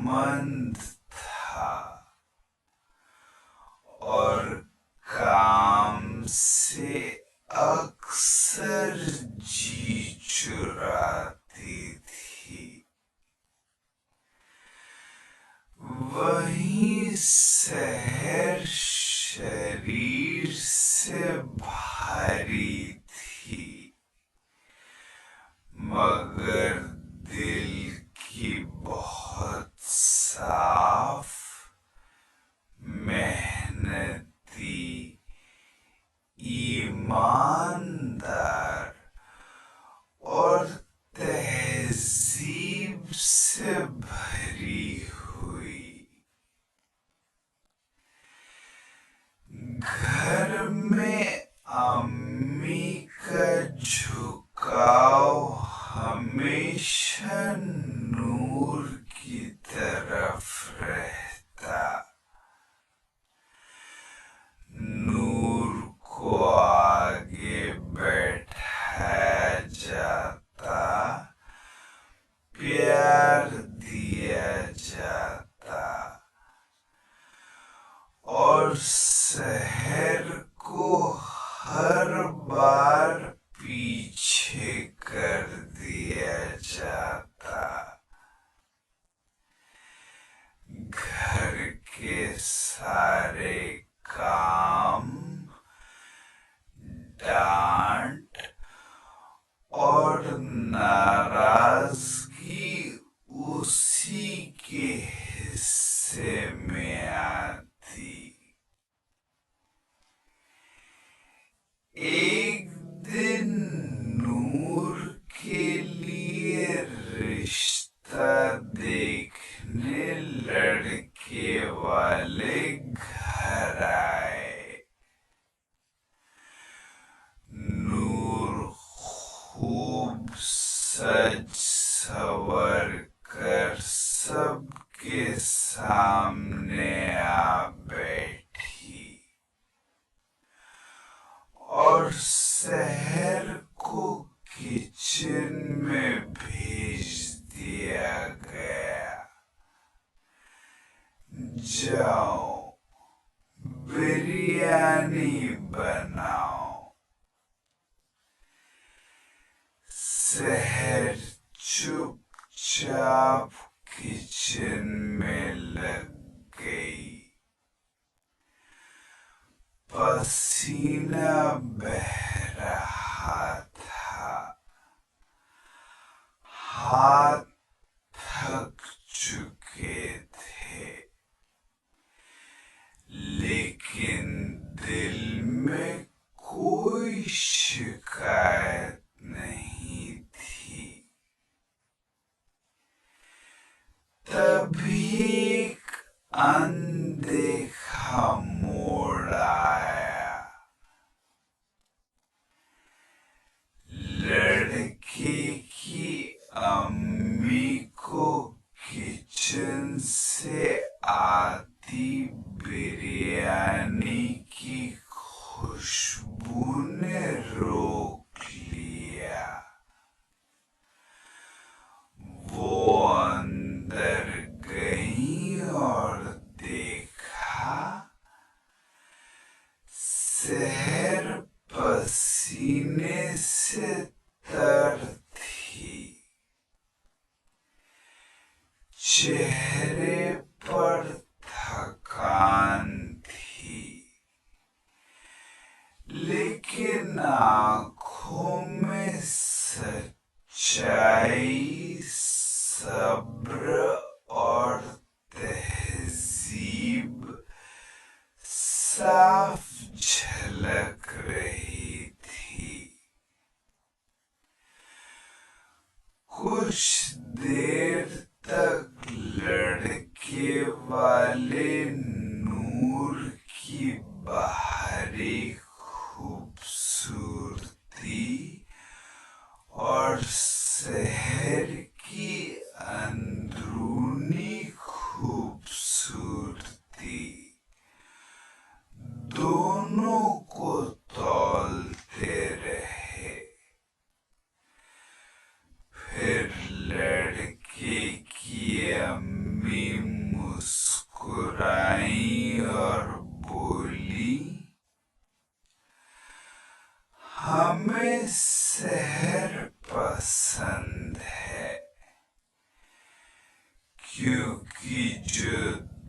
मंद था और काम से अक्सर जी चुराती थी। वहीं शहर शरीर से भारी थी, मगर दिल की बहुत साफ, मेहनती, ईमानदार और तहजीब से भरी हुई। घर में अम्मी का झुकाव हमेशा नूर की तरफ रहता। नूर को आगे बैठाया जाता, प्यार दिया जाता और शहर को हर बार पीछे कर दिया जाता। घर के सारे काम, डांट और नाराजगी उसी के हिस्से में आती। एक दिन नूर के लिए रिश्ता देखने लड़के वाले घर आए। नूर खूब सज सवर कर सबके सामने आ बैठी और शहर को किचन में भेज दिया गया। जाओ, बिरयानी बनाओ। शहर चुपचाप किचन में लग गई। पसीना बह रहा था, हाथ थक चुके थे, लेकिन दिल में कोई शिकायत नहीं थी। तभी एक अनदेखा मोड़ आया। लड़के की अम्मी को किचन से आती बिरयानी की खुशबू ने रोक लिया। वो अंदर गई और देखा शहर पसीने से तर थी। चेहरे पर थकान थी, लेकिन आंखों में सच्चाई, सब्र और तहजीब साफ झलक रही थी। कुछ देर तक लड़के अम्मी मुस्कुराई और बोली, हमें शहर पसंद है, क्योंकि जो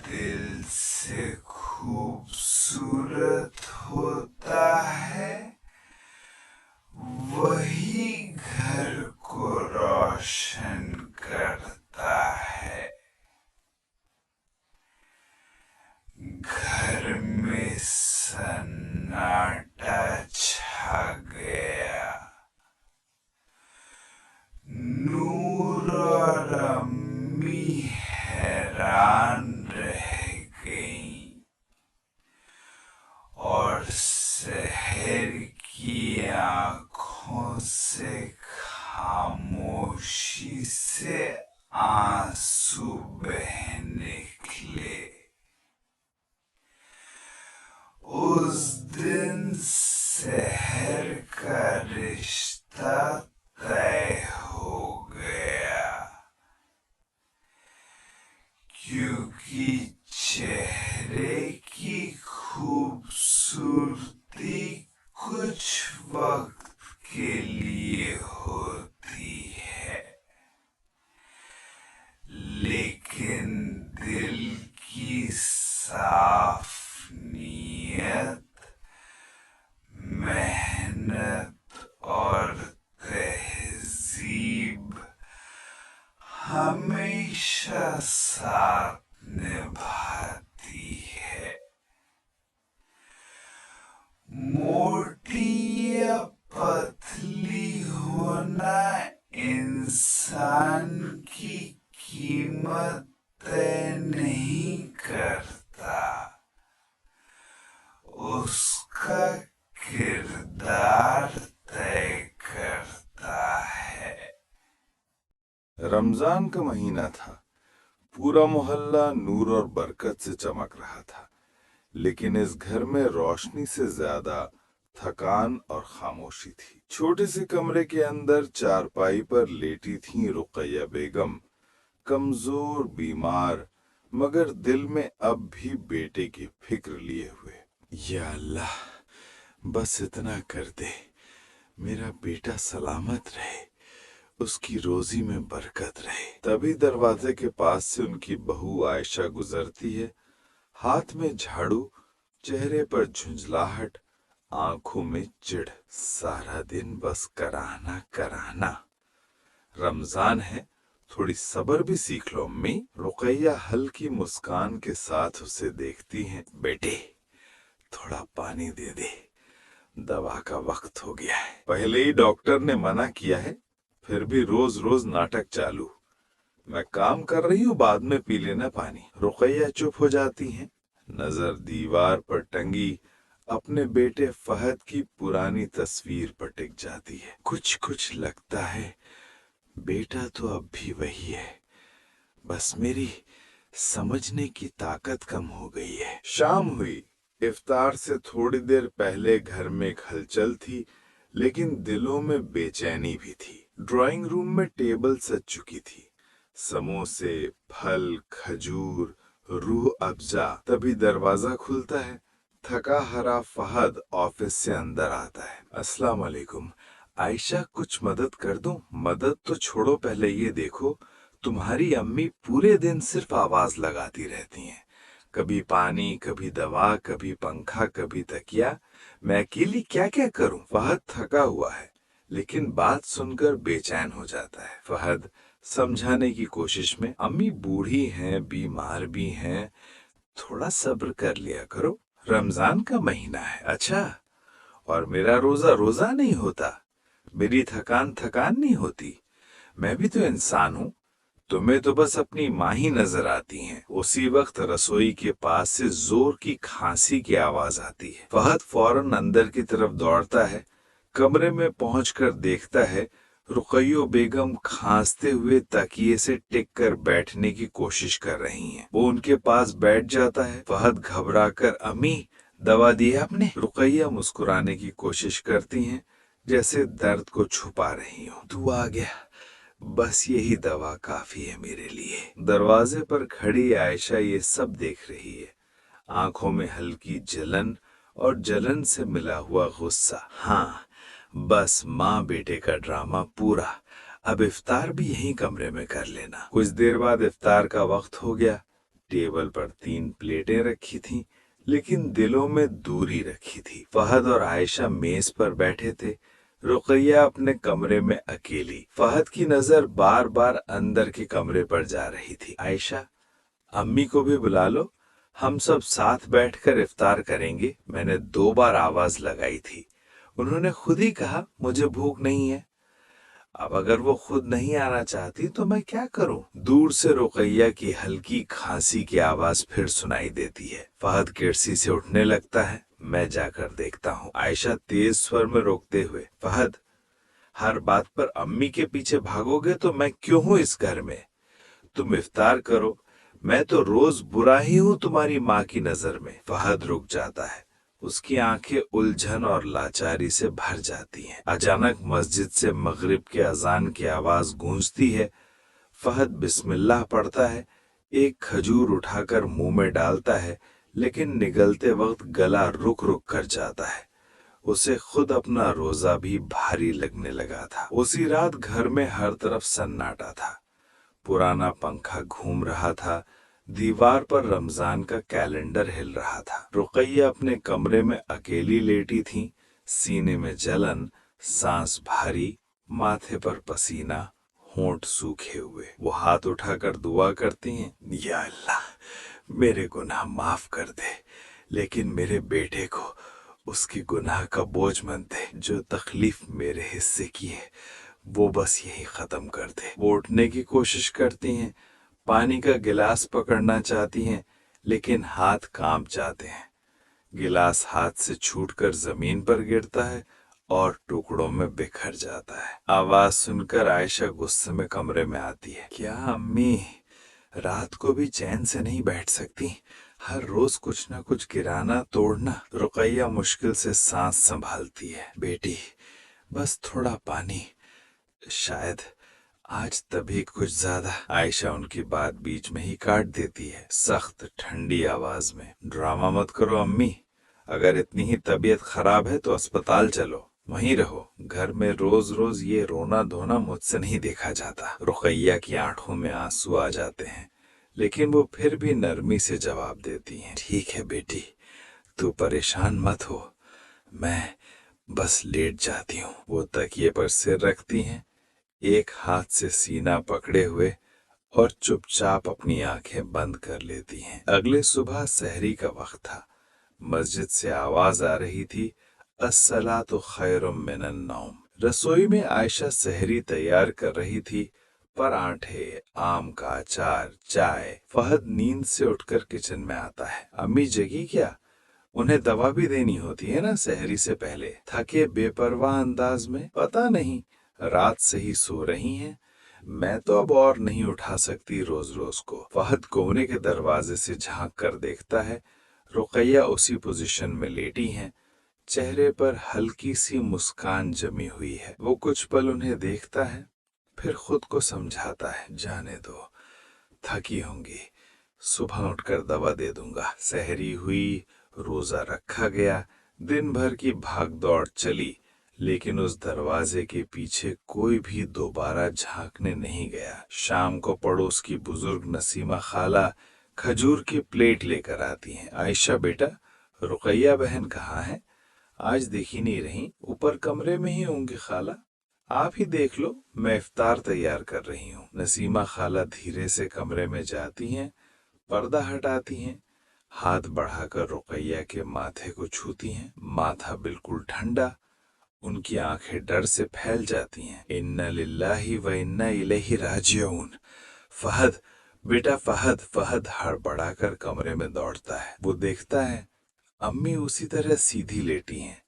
दिल से खूबसूरत होता है वही घर को रोशन करता है। घर में सन्नाटा छा गया। नूर और अम्मी हैरान रह गईं और शहर की आंखों से खामोशी से आंसू बह निकले। उस दिन शहर का रिश्ता तय हो गया, क्योंकि चेहरे की खूबसूरती कुछ वक्त के लिए होती है, लेकिन दिल की साफ नीयत, मेहनत और तहजीब हमेशा साथ निभाती है। मोटी या पतली होना इंसान की कीमत तय नहीं करता, उसका किरदार तय करता है। रमजान का महीना था। पूरा मोहल्ला नूर और बरकत से चमक रहा था, लेकिन इस घर में रोशनी से ज्यादा थकान और खामोशी थी। छोटे से कमरे के अंदर चारपाई पर लेटी थीं रुकैया बेगम, कमजोर, बीमार, मगर दिल में अब भी बेटे की फिक्र लिए हुए। या अल्लाह, बस इतना कर दे, मेरा बेटा सलामत रहे, उसकी रोजी में बरकत रहे। तभी दरवाजे के पास से उनकी बहू आयशा गुजरती है, हाथ में झाड़ू, चेहरे पर झुंझलाहट, आंखों में चिढ़। सारा दिन बस कराना कराना। रमजान है, थोड़ी सब्र भी सीख लो अम्मी। रुकैया हल्की मुस्कान के साथ उसे देखती हैं। बेटे, थोड़ा पानी दे दे, दवा का वक्त हो गया है। पहले ही डॉक्टर ने मना किया है, फिर भी रोज रोज नाटक चालू। मैं काम कर रही हूँ, बाद में पी लेना पानी। रुकैया चुप हो जाती हैं, नजर दीवार पर टंगी अपने बेटे फहद की पुरानी तस्वीर पर टिक जाती है। कुछ कुछ लगता है बेटा तो अब भी वही है, बस मेरी समझने की ताकत कम हो गई है। शाम हुई। इफ्तार से थोड़ी देर पहले घर में एक हलचल थी, लेकिन दिलों में बेचैनी भी थी। ड्राइंग रूम में टेबल सज चुकी थी, समोसे, फल, खजूर, रूह अफ़ज़ा। तभी दरवाजा खुलता है। थका हारा फहद ऑफिस से अंदर आता है। अस्सलाम वालेकुम। आयशा, कुछ मदद कर दूं? मदद तो छोड़ो, पहले ये देखो, तुम्हारी अम्मी पूरे दिन सिर्फ आवाज लगाती रहती हैं। कभी पानी, कभी दवा, कभी पंखा, कभी तकिया। मैं अकेली क्या क्या करूं? फहद थका हुआ है, लेकिन बात सुनकर बेचैन हो जाता है। फहद समझाने की कोशिश में, अम्मी बूढ़ी हैं, बीमार भी हैं, थोड़ा सब्र कर लिया करो, रमजान का महीना है। अच्छा, और मेरा रोजा रोजा नहीं होता, मेरी थकान थकान नहीं होती, मैं भी तो इंसान हूँ। तुम्हें तो बस अपनी माँ ही नजर आती हैं। उसी वक्त रसोई के पास से जोर की खांसी की आवाज आती है। फहद फौरन अंदर की तरफ दौड़ता है। कमरे में पहुंचकर देखता है रुकैया बेगम खांसते हुए तकिए से टिक कर बैठने की कोशिश कर रही हैं। वो उनके पास बैठ जाता है। फहद घबराकर, अम्मी, दवा दी है आपने? रुकैया मुस्कुराने की कोशिश करती हैं, जैसे दर्द को छुपा रही हो। तू आ गया, बस यही दवा काफी है मेरे लिए। दरवाजे पर खड़ी आयशा ये सब देख रही है, आंखों में हल्की जलन और जलन से मिला हुआ गुस्सा। हाँ, बस माँ बेटे का ड्रामा पूरा। अब इफ्तार भी यहीं कमरे में कर लेना। कुछ देर बाद इफ्तार का वक्त हो गया। टेबल पर 3 प्लेटें रखी थीं, लेकिन दिलों में दूरी रखी थी। फहद और आयशा मेज पर बैठे थे, रुकैया अपने कमरे में अकेली। फहद की नजर बार बार अंदर के कमरे पर जा रही थी। आयशा, अम्मी को भी बुला लो, हम सब साथ बैठकर इफ्तार करेंगे। मैंने 2 बार आवाज लगाई थी, उन्होंने खुद ही कहा मुझे भूख नहीं है। अब अगर वो खुद नहीं आना चाहती तो मैं क्या करूं? दूर से रुकैया की हल्की खांसी की आवाज फिर सुनाई देती है। फहद कुर्सी से उठने लगता है। मैं जाकर देखता हूँ। आयशा तेज स्वर में रोकते हुए, फहद, हर बात पर अम्मी के पीछे भागोगे तो मैं क्यों हूँ इस घर में? तुम इफ्तार करो, मैं तो रोज बुरा ही हूँ तुम्हारी माँ की नजर में। फहद रुक जाता है, उसकी आंखें उलझन और लाचारी से भर जाती हैं। अचानक मस्जिद से मगरिब के अजान की आवाज गूंजती है। फहद बिस्मिल्लाह पढ़ता है, एक खजूर उठाकर मुंह में डालता है, लेकिन निगलते वक्त गला रुक रुक कर जाता है। उसे खुद अपना रोजा भी भारी लगने लगा था। उसी रात घर में हर तरफ सन्नाटा था। पुराना पंखा घूम रहा था, दीवार पर रमजान का कैलेंडर हिल रहा था। रुकैया अपने कमरे में अकेली लेटी थी, सीने में जलन, सांस भारी, माथे पर पसीना, होंठ सूखे हुए। वो हाथ उठाकर दुआ करती हैं, या अल्लाह, मेरे गुनाह माफ कर दे, लेकिन मेरे बेटे को उसके गुनाह का बोझ मत दे। जो तकलीफ मेरे हिस्से की है वो बस यही खत्म कर दे। वो उठने की कोशिश करती हैं, पानी का गिलास पकड़ना चाहती हैं, लेकिन हाथ कांप जाते हैं। गिलास हाथ से छूटकर जमीन पर गिरता है और टुकड़ों में बिखर जाता है। आवाज सुनकर आयशा गुस्से में कमरे में आती है। क्या अम्मी रात को भी चैन से नहीं बैठ सकती? हर रोज कुछ ना कुछ गिराना तोड़ना। रुकैया मुश्किल से सांस संभालती है। बेटी, बस थोड़ा पानी, शायद आज तभी कुछ ज्यादा। आयशा उनकी बात बीच में ही काट देती है, सख्त ठंडी आवाज में। ड्रामा मत करो अम्मी, अगर इतनी ही तबीयत खराब है तो अस्पताल चलो, वहीं रहो। घर में रोज रोज ये रोना धोना मुझसे नहीं देखा जाता। रुकैया की आंखों में आंसू आ जाते हैं, लेकिन वो फिर भी नरमी से जवाब देती हैं, ठीक है बेटी, तू परेशान मत हो, मैं बस लेट जाती हूँ। वो तकिए पर सिर रखती हैं, एक हाथ से सीना पकड़े हुए, और चुपचाप अपनी आंखें बंद कर लेती हैं। अगले सुबह सहरी का वक्त था। मस्जिद से आवाज आ रही थी, अस्सलातु खैरुम मिनन नौम। रसोई में आयशा सहरी तैयार कर रही थी, परांठे, आम का अचार, चाय। फहद नींद से उठकर किचन में आता है। अम्मी जगी क्या? उन्हें दवा भी देनी होती है ना सहरी से पहले। थके बेपरवाह अंदाज में, पता नहीं रात से ही सो रही हैं। मैं तो अब और नहीं उठा सकती रोज रोज को। फहद कोने के दरवाजे से झांक कर देखता है, रुकैया उसी पोजीशन में लेटी हैं, चेहरे पर हल्की सी मुस्कान जमी हुई है। वो कुछ पल उन्हें देखता है, फिर खुद को समझाता है, जाने दो, थकी होंगी, सुबह उठकर दवा दे दूंगा। सहरी हुई, रोजा रखा गया, दिन भर की भागदौड़ चली, लेकिन उस दरवाजे के पीछे कोई भी दोबारा झांकने नहीं गया। शाम को पड़ोस की बुजुर्ग नसीमा खाला खजूर की प्लेट लेकर आती हैं। आयशा बेटा, रुकैया बहन कहाँ है? आज दिख ही नहीं रही। ऊपर कमरे में ही होंगी खाला, आप ही देख लो, मैं इफ्तार तैयार कर रही हूँ। नसीमा खाला धीरे से कमरे में जाती हैं, पर्दा हटाती हैं, हाथ बढ़ाकर रुकैया के माथे को छूती हैं। माथा बिल्कुल ठंडा, उनकी आंखें डर से फैल जाती हैं। इन्ना लिल्लाहि व इन्ना इलैहि राजिऊन। फहद बेटा, फहद। फहद हड़बड़ाकर कमरे में दौड़ता है। वो देखता है अम्मी उसी तरह सीधी लेटी हैं,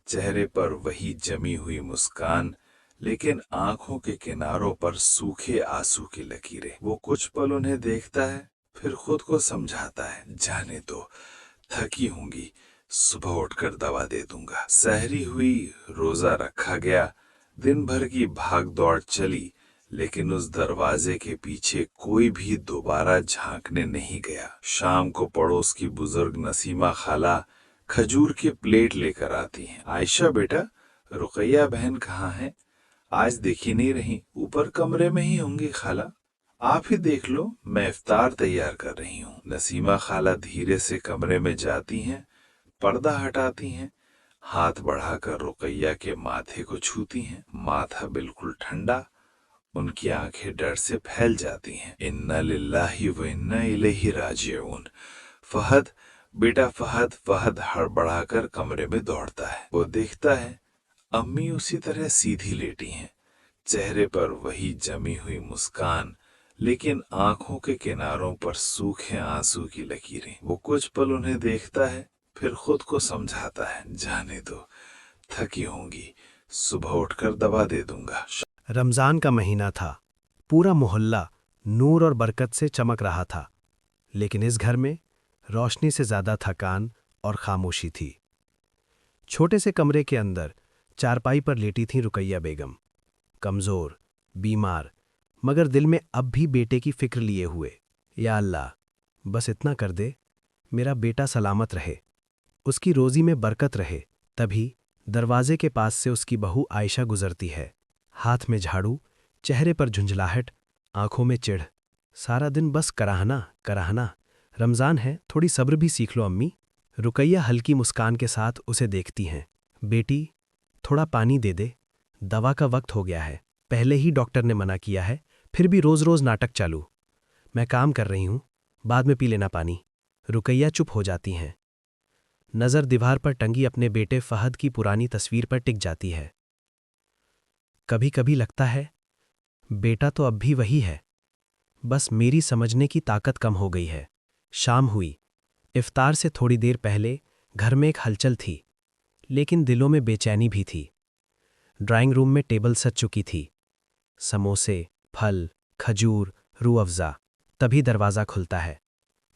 चेहरे पर वही जमी हुई मुस्कान, लेकिन आंखों के किनारों पर सूखे आंसू की लकीरें। वो कुछ पल उन्हें देखता है, फिर खुद को समझाता है, जाने दो, थकी होंगी, सुबह उठकर दवा दे दूंगा। सहरी हुई, रोजा रखा गया, दिन भर की भाग दौड़ चली, लेकिन उस दरवाजे के पीछे कोई भी दोबारा झांकने नहीं गया। शाम को पड़ोस की बुजुर्ग नसीमा खाला खजूर की प्लेट लेकर आती हैं। आयशा बेटा, रुकैया बहन कहाँ है? आज दिखी नहीं रही। ऊपर कमरे में ही होंगी खाला। आप ही देख लो, मैं इफ्तार तैयार कर रही हूँ। नसीमा खाला धीरे से कमरे में जाती हैं, पर्दा हटाती हैं, हाथ बढ़ाकर रुकैया के माथे को छूती हैं। माथा बिल्कुल ठंडा, उनकी आंखें डर से फैल जाती हैं। इन्ना लिल्लाहि व इन्ना इलैहि राजिऊन। फहद बेटा फहद। फहद हड़बड़ाकर कमरे में दौड़ता है। वो देखता है अम्मी उसी तरह सीधी लेटी हैं, चेहरे पर वही जमी हुई मुस्कान, लेकिन आंखों के किनारों पर सूखे आंसू की लकीरें। वो कुछ पल उन्हें देखता है, फिर खुद को समझाता है, जाने दो, थकी होंगी, सुबह उठकर दवा दे दूंगा। रमज़ान का महीना था। पूरा मोहल्ला नूर और बरकत से चमक रहा था, लेकिन इस घर में रोशनी से ज़्यादा थकान और खामोशी थी। छोटे से कमरे के अंदर चारपाई पर लेटी थीं रुकैया बेगम, कमज़ोर, बीमार, मगर दिल में अब भी बेटे की फिक्र लिए हुए। या अल्लाह, बस इतना कर दे, मेरा बेटा सलामत रहे, उसकी रोज़ी में बरकत रहे। तभी दरवाजे के पास से उसकी बहू आयशा गुजरती है, हाथ में झाड़ू, चेहरे पर झुंझलाहट, आंखों में चिढ़। सारा दिन बस कराहना कराहना। रमज़ान है, थोड़ी सब्र भी सीख लो अम्मी। रुकैया हल्की मुस्कान के साथ उसे देखती हैं। बेटी, थोड़ा पानी दे दे, दवा का वक्त हो गया है। पहले ही डॉक्टर ने मना किया है, फिर भी रोज़ रोज़ नाटक चालू। मैं काम कर रही हूँ, बाद में पी लेना पानी। रुकैया चुप हो जाती हैं। नज़र दीवार पर टंगी अपने बेटे फहद की पुरानी तस्वीर पर टिक जाती है। कभी कभी लगता है बेटा तो अब भी वही है, बस मेरी समझने की ताकत कम हो गई है। शाम हुई। इफ्तार से थोड़ी देर पहले घर में एक हलचल थी, लेकिन दिलों में बेचैनी भी थी। ड्राइंग रूम में टेबल सज चुकी थी, समोसे, फल, खजूर, रूह अफ़ज़ा। तभी दरवाज़ा खुलता है।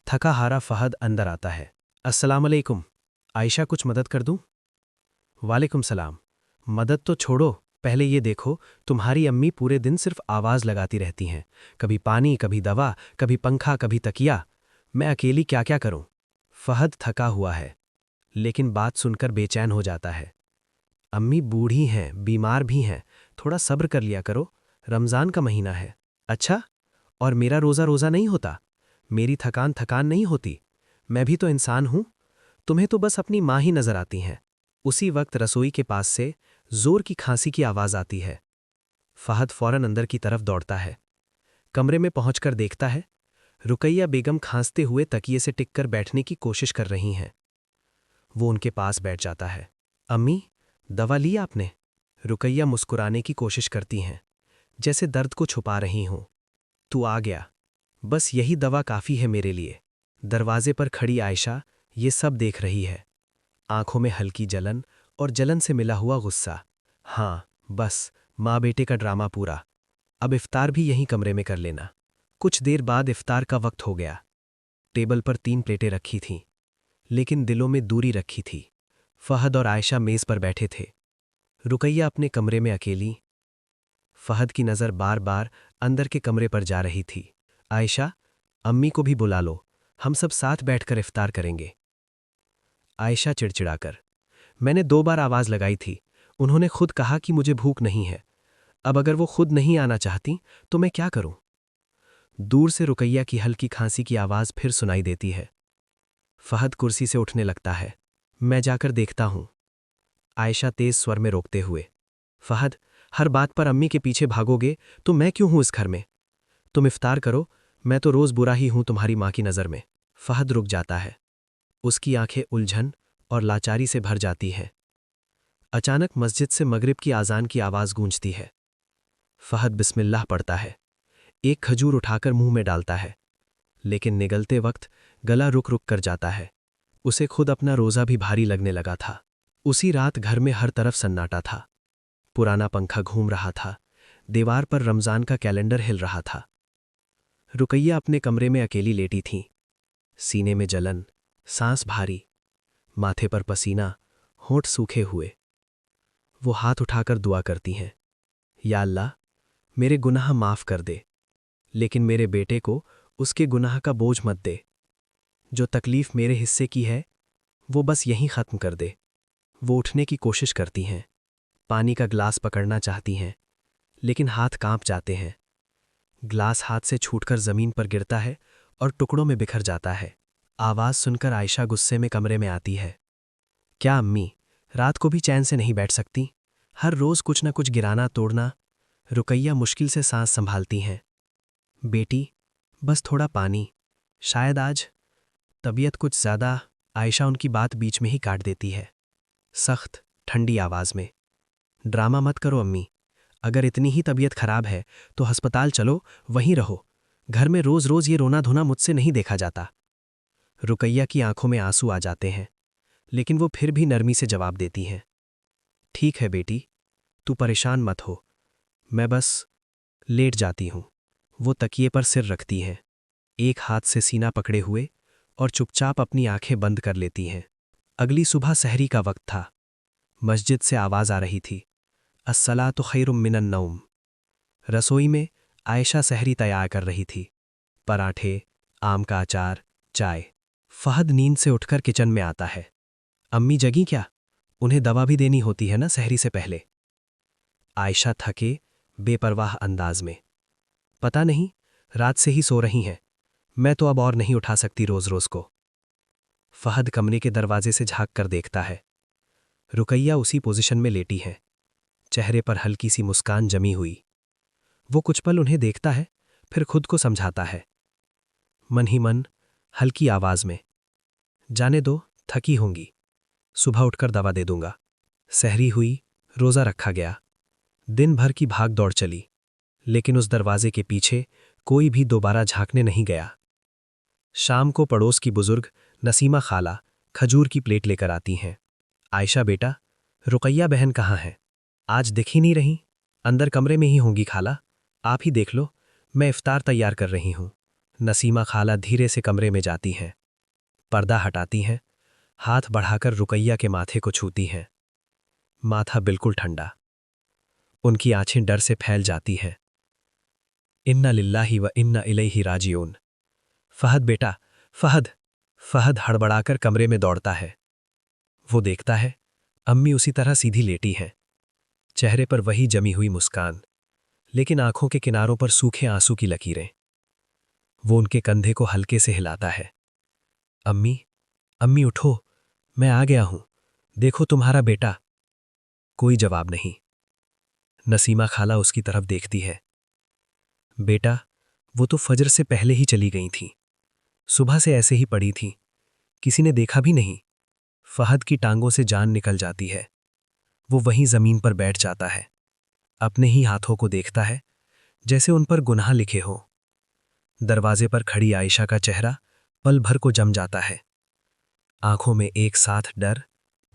थका हारा फहद अंदर आता है। अस्सलाम अलैकुम, आयशा कुछ मदद कर दूं? वालेकुम सलाम। मदद तो छोड़ो, पहले ये देखो, तुम्हारी अम्मी पूरे दिन सिर्फ आवाज़ लगाती रहती हैं, कभी पानी, कभी दवा, कभी पंखा, कभी तकिया। मैं अकेली क्या क्या करूं? फहद थका हुआ है, लेकिन बात सुनकर बेचैन हो जाता है। अम्मी बूढ़ी हैं, बीमार भी हैं, थोड़ा सब्र कर लिया करो, रमज़ान का महीना है। अच्छा, और मेरा रोज़ा रोज़ा नहीं होता? मेरी थकान थकान नहीं होती? मैं भी तो इंसान हूं। तुम्हें तो बस अपनी माँ ही नजर आती हैं। उसी वक्त रसोई के पास से जोर की खांसी की आवाज़ आती है। फहद फौरन अंदर की तरफ दौड़ता है। कमरे में पहुंचकर देखता है रुकैया बेगम खांसते हुए तकिए से टिककर बैठने की कोशिश कर रही हैं। वो उनके पास बैठ जाता है। अम्मी, दवा ली आपने? रुकैया मुस्कुराने की कोशिश करती हैं, जैसे दर्द को छुपा रही हों। तू आ गया, बस यही दवा काफ़ी है मेरे लिए। दरवाजे पर खड़ी आयशा ये सब देख रही है, आंखों में हल्की जलन और जलन से मिला हुआ गुस्सा। हाँ, बस माँ बेटे का ड्रामा पूरा। अब इफ्तार भी यहीं कमरे में कर लेना। कुछ देर बाद इफ्तार का वक्त हो गया। टेबल पर 3 प्लेटें रखी थीं, लेकिन दिलों में दूरी रखी थी। फहद और आयशा मेज़ पर बैठे थे, रुकैया अपने कमरे में अकेली। फहद की नज़र बार बार अंदर के कमरे पर जा रही थी। आयशा, अम्मी को भी बुला लो, हम सब साथ बैठकर इफ्तार करेंगे। आयशा चिड़चिड़ाकर, मैंने 2 बार आवाज़ लगाई थी, उन्होंने खुद कहा कि मुझे भूख नहीं है। अब अगर वो खुद नहीं आना चाहती तो मैं क्या करूं? दूर से रुकैया की हल्की खांसी की आवाज़ फिर सुनाई देती है। फहद कुर्सी से उठने लगता है। मैं जाकर देखता हूं। आयशा तेज स्वर में रोकते हुए, फहद, हर बात पर अम्मी के पीछे भागोगे तो मैं क्यों हूं इस घर में? तुम इफ्तार करो, मैं तो रोज़ बुरा ही हूं तुम्हारी माँ की नज़र में। फहद रुक जाता है, उसकी आंखें उलझन और लाचारी से भर जाती हैं। अचानक मस्जिद से मगरिब की आज़ान की आवाज़ गूंजती है। फहद बिस्मिल्लाह पढ़ता है, एक खजूर उठाकर मुंह में डालता है, लेकिन निगलते वक्त गला रुक रुक कर जाता है। उसे खुद अपना रोज़ा भी भारी लगने लगा था। उसी रात घर में हर तरफ सन्नाटा था। पुराना पंखा घूम रहा था, दीवार पर रमज़ान का कैलेंडर हिल रहा था। रुकैया अपने कमरे में अकेली लेटी थीं, सीने में जलन, सांस भारी, माथे पर पसीना, होंठ सूखे हुए। वो हाथ उठाकर दुआ करती हैं, या अल्लाह, मेरे गुनाह माफ़ कर दे, लेकिन मेरे बेटे को उसके गुनाह का बोझ मत दे। जो तकलीफ़ मेरे हिस्से की है वो बस यहीं ख़त्म कर दे। वो उठने की कोशिश करती हैं, पानी का ग्लास पकड़ना चाहती हैं, लेकिन हाथ कांप जाते हैं। ग्लास हाथ से छूटकर ज़मीन पर गिरता है और टुकड़ों में बिखर जाता है। आवाज़ सुनकर आयशा गुस्से में कमरे में आती है। क्या अम्मी, रात को भी चैन से नहीं बैठ सकती? हर रोज़ कुछ न कुछ गिराना तोड़ना। रुकैया मुश्किल से सांस संभालती हैं। बेटी, बस थोड़ा पानी, शायद आज तबीयत कुछ ज़्यादा। आयशा उनकी बात बीच में ही काट देती है, सख्त ठंडी आवाज़ में। ड्रामा मत करो अम्मी, अगर इतनी ही तबीयत खराब है तो अस्पताल चलो, वहीं रहो। घर में रोज़ रोज़ ये रोना धोना मुझसे नहीं देखा जाता। रुकैया की आंखों में आंसू आ जाते हैं, लेकिन वो फिर भी नरमी से जवाब देती हैं। ठीक है बेटी, तू परेशान मत हो, मैं बस लेट जाती हूँ। वो तकिए पर सिर रखती हैं, एक हाथ से सीना पकड़े हुए, और चुपचाप अपनी आंखें बंद कर लेती हैं। अगली सुबह सहरी का वक्त था। मस्जिद से आवाज़ आ रही थी, अस्सलातु खैरुम मिनन नौम। रसोई में आयशा सहरी तैयार कर रही थी, पराठे, आम का अचार, चाय। फहद नींद से उठकर किचन में आता है। अम्मी जगी क्या? उन्हें दवा भी देनी होती है ना सहरी से पहले। आयशा थके बेपरवाह अंदाज में, पता नहीं, रात से ही सो रही हैं, मैं तो अब और नहीं उठा सकती रोज रोज को। फहद कमरे के दरवाजे से झांक कर देखता है। रुकैया उसी पोजीशन में लेटी है, चेहरे पर हल्की सी मुस्कान जमी हुई। वो कुछ पल उन्हें देखता है, फिर खुद को समझाता है, मन ही मन, हल्की आवाज में, जाने दो, थकी होंगी, सुबह उठकर दवा दे दूंगा। सहरी हुई, रोजा रखा गया, दिन भर की भाग दौड़ चली, लेकिन उस दरवाजे के पीछे कोई भी दोबारा झांकने नहीं गया। शाम को पड़ोस की बुजुर्ग नसीमा खाला खजूर की प्लेट लेकर आती हैं। आयशा बेटा, रुकैया बहन कहाँ है? आज दिख ही नहीं रही। अंदर कमरे में ही होंगी खाला, आप ही देख लो, मैं इफ्तार तैयार कर रही हूँ। नसीमा खाला धीरे से कमरे में जाती हैं, पर्दा हटाती हैं, हाथ बढ़ाकर रुकैया के माथे को छूती हैं। माथा बिल्कुल ठंडा, उनकी आंखें डर से फैल जाती हैं। इन्ना लिल्लाहि व इन्ना इलैहि राजिऊन। फहद बेटा, फहद। फहद हड़बड़ाकर कमरे में दौड़ता है। वो देखता है, अम्मी उसी तरह सीधी लेटी हैं, चेहरे पर वही जमी हुई मुस्कान, लेकिन आंखों के किनारों पर सूखे आंसू की लकीरें। वो उनके कंधे को हल्के से हिलाता है। अम्मी, अम्मी उठो, मैं आ गया हूं, देखो तुम्हारा बेटा। कोई जवाब नहीं। नसीमा खाला उसकी तरफ देखती है। बेटा, वो तो फजर से पहले ही चली गई थी, सुबह से ऐसे ही पड़ी थी, किसी ने देखा भी नहीं। फहद की टांगों से जान निकल जाती है। वो वहीं जमीन पर बैठ जाता है, अपने ही हाथों को देखता है, जैसे उन पर गुनाह लिखे हो। दरवाजे पर खड़ी आयशा का चेहरा पल भर को जम जाता है, आंखों में एक साथ डर,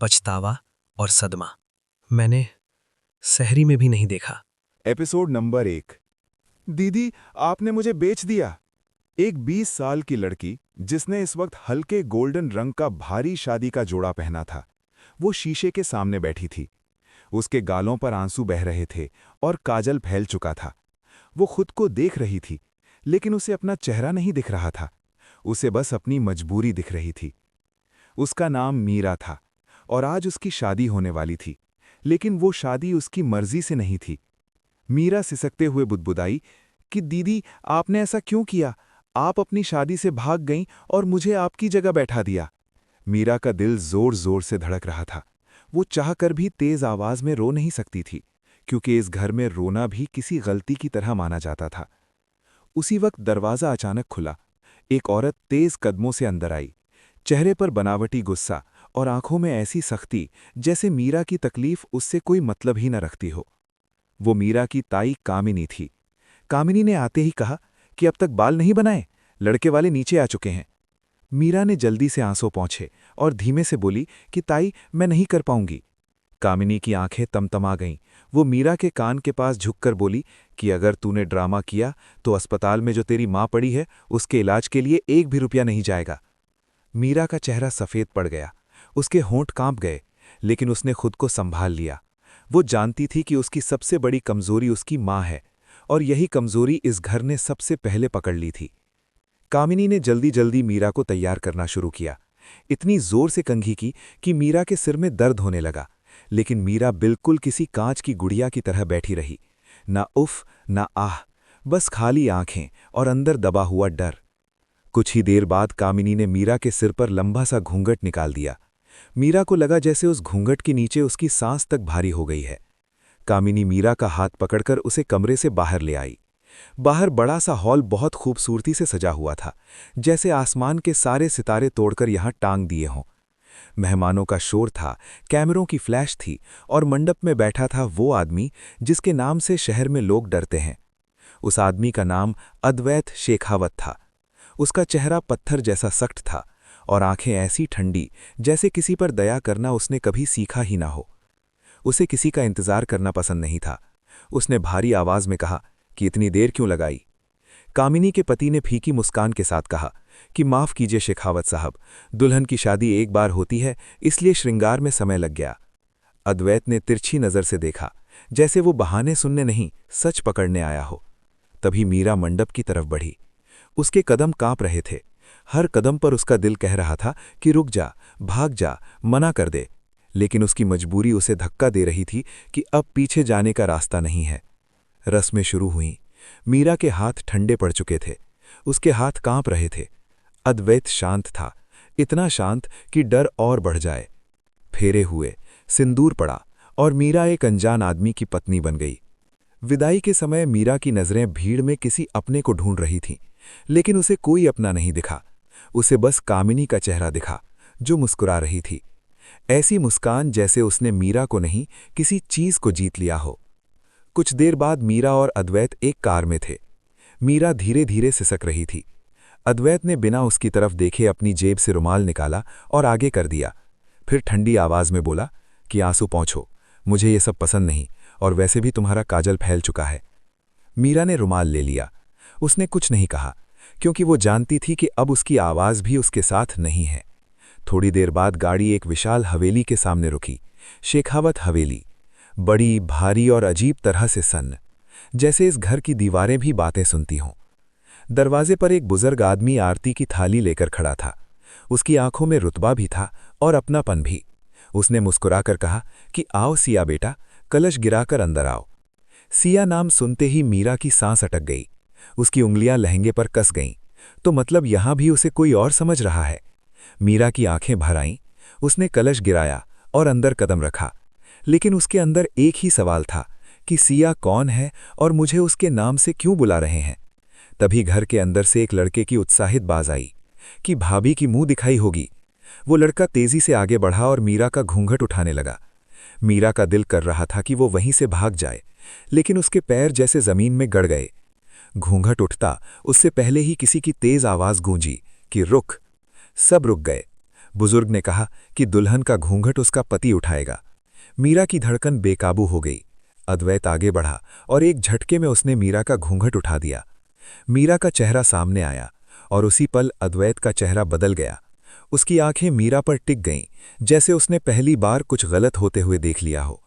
पछतावा और सदमा। मैंने सहरी में भी नहीं देखा। Episode number 1। दीदी, आपने मुझे बेच दिया। एक 20 साल की लड़की जिसने इस वक्त हल्के गोल्डन रंग का भारी शादी का जोड़ा पहना था, वो शीशे के सामने बैठी थी। उसके गालों पर आंसू बह रहे थे और काजल फैल चुका था। वो खुद को देख रही थी, लेकिन उसे अपना चेहरा नहीं दिख रहा था, उसे बस अपनी मजबूरी दिख रही थी। उसका नाम मीरा था और आज उसकी शादी होने वाली थी, लेकिन वो शादी उसकी मर्जी से नहीं थी। मीरा सिसकते हुए बुदबुदाई कि दीदी, आपने ऐसा क्यों किया? आप अपनी शादी से भाग गईं और मुझे आपकी जगह बैठा दिया। मीरा का दिल जोर जोर से धड़क रहा था। वो चाहकर भी तेज आवाज में रो नहीं सकती थी, क्योंकि इस घर में रोना भी किसी गलती की तरह माना जाता था। उसी वक्त दरवाजा अचानक खुला। एक औरत तेज कदमों से अंदर आई, चेहरे पर बनावटी गुस्सा और आंखों में ऐसी सख्ती जैसे मीरा की तकलीफ उससे कोई मतलब ही न रखती हो। वो मीरा की ताई कामिनी थी। कामिनी ने आते ही कहा कि अब तक बाल नहीं बनाए, लड़के वाले नीचे आ चुके हैं। मीरा ने जल्दी से आंसू पोंछे और धीमे से बोली कि ताई, मैं नहीं कर पाऊंगी। कामिनी की आंखें तमतमा गईं। वो मीरा के कान के पास झुककर बोली कि अगर तूने ड्रामा किया तो अस्पताल में जो तेरी माँ पड़ी है उसके इलाज के लिए 1 भी रुपया नहीं जाएगा। मीरा का चेहरा सफ़ेद पड़ गया, उसके होंठ कांप गए, लेकिन उसने खुद को संभाल लिया। वो जानती थी कि उसकी सबसे बड़ी कमजोरी उसकी माँ है और यही कमजोरी इस घर ने सबसे पहले पकड़ ली थी। कामिनी ने जल्दी जल्दी मीरा को तैयार करना शुरू किया। इतनी जोर से कंघी की कि मीरा के सिर में दर्द होने लगा, लेकिन मीरा बिल्कुल किसी कांच की गुड़िया की तरह बैठी रही। ना उफ ना आह, बस खाली आंखें और अंदर दबा हुआ डर। कुछ ही देर बाद कामिनी ने मीरा के सिर पर लंबा सा घूंघट निकाल दिया। मीरा को लगा जैसे उस घूंघट के नीचे उसकी सांस तक भारी हो गई है। कामिनी मीरा का हाथ पकड़कर उसे कमरे से बाहर ले आई। बाहर बड़ा सा हॉल बहुत खूबसूरती से सजा हुआ था, जैसे आसमान के सारे सितारे तोड़कर यहां टांग दिए हों। मेहमानों का शोर था, कैमरों की फ्लैश थी और मंडप में बैठा था वो आदमी जिसके नाम से शहर में लोग डरते हैं। उस आदमी का नाम अद्वैत शेखावत था। उसका चेहरा पत्थर जैसा सख्त था और आंखें ऐसी ठंडी जैसे किसी पर दया करना उसने कभी सीखा ही ना हो। उसे किसी का इंतजार करना पसंद नहीं था। उसने भारी आवाज में कहा कि इतनी देर क्यों लगाई। कामिनी के पति ने फीकी मुस्कान के साथ कहा कि माफ कीजिए शेखावत साहब, दुल्हन की शादी एक बार होती है, इसलिए श्रृंगार में समय लग गया। अद्वैत ने तिरछी नजर से देखा, जैसे वो बहाने सुनने नहीं सच पकड़ने आया हो। तभी मीरा मंडप की तरफ बढ़ी। उसके कदम कांप रहे थे। हर कदम पर उसका दिल कह रहा था कि रुक जा, भाग जा, मना कर दे, लेकिन उसकी मजबूरी उसे धक्का दे रही थी कि अब पीछे जाने का रास्ता नहीं है। रस्में शुरू हुईं। मीरा के हाथ ठंडे पड़ चुके थे, उसके हाथ कांप रहे थे। अद्वैत शांत था, इतना शांत कि डर और बढ़ जाए। फेरे हुए, सिंदूर पड़ा और मीरा एक अनजान आदमी की पत्नी बन गई। विदाई के समय मीरा की नजरें भीड़ में किसी अपने को ढूंढ रही थीं, लेकिन उसे कोई अपना नहीं दिखा। उसे बस कामिनी का चेहरा दिखा, जो मुस्कुरा रही थी। ऐसी मुस्कान जैसे उसने मीरा को नहीं, किसी चीज को जीत लिया हो। कुछ देर बाद मीरा और अद्वैत एक कार में थे। मीरा धीरे धीरे सिसक रही थी। अद्वैत ने बिना उसकी तरफ देखे अपनी जेब से रुमाल निकाला और आगे कर दिया। फिर ठंडी आवाज में बोला कि आंसू पोंछो, मुझे ये सब पसंद नहीं, और वैसे भी तुम्हारा काजल फैल चुका है। मीरा ने रुमाल ले लिया। उसने कुछ नहीं कहा, क्योंकि वो जानती थी कि अब उसकी आवाज भी उसके साथ नहीं है। थोड़ी देर बाद गाड़ी एक विशाल हवेली के सामने रुकी। शेखावत हवेली, बड़ी, भारी और अजीब तरह से सन्न, जैसे इस घर की दीवारें भी बातें सुनती हों। दरवाजे पर एक बुजुर्ग आदमी आरती की थाली लेकर खड़ा था। उसकी आंखों में रुतबा भी था और अपनापन भी। उसने मुस्कुराकर कहा कि आओ सिया बेटा, कलश गिराकर अंदर आओ। सिया नाम सुनते ही मीरा की सांस अटक गई। उसकी उंगलियां लहंगे पर कस गईं। तो मतलब यहां भी उसे कोई और समझ रहा है। मीरा की आंखें भर आईं। उसने कलश गिराया और अंदर कदम रखा, लेकिन उसके अंदर एक ही सवाल था कि सिया कौन है और मुझे उसके नाम से क्यों बुला रहे हैं। तभी घर के अंदर से एक लड़के की उत्साहित बाज आई कि भाभी की मुंह दिखाई होगी। वो लड़का तेजी से आगे बढ़ा और मीरा का घूंघट उठाने लगा। मीरा का दिल कर रहा था कि वो वहीं से भाग जाए, लेकिन उसके पैर जैसे जमीन में गड़ गए। घूंघट उठता उससे पहले ही किसी की तेज आवाज गूंजी कि रुक। सब रुक गए। बुजुर्ग ने कहा कि दुल्हन का घूंघट उसका पति उठाएगा। मीरा की धड़कन बेकाबू हो गई। अद्वैत आगे बढ़ा और एक झटके में उसने मीरा का घूंघट उठा दिया। मीरा का चेहरा सामने आया और उसी पल अद्वैत का चेहरा बदल गया। उसकी आंखें मीरा पर टिक गईं, जैसे उसने पहली बार कुछ गलत होते हुए देख लिया हो।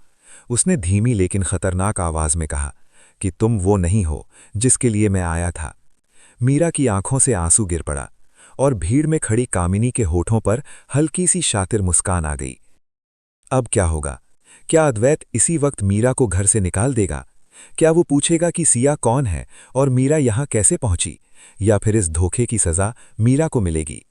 उसने धीमी लेकिन खतरनाक आवाज में कहा कि तुम वो नहीं हो जिसके लिए मैं आया था। मीरा की आंखों से आंसू गिर पड़ा और भीड़ में खड़ी कामिनी के होठों पर हल्की सी शातिर मुस्कान आ गई। अब क्या होगा? क्या अद्वैत इसी वक्त मीरा को घर से निकाल देगा? क्या वो पूछेगा कि सिया कौन है और मीरा यहां कैसे पहुंची? या फिर इस धोखे की सजा मीरा को मिलेगी?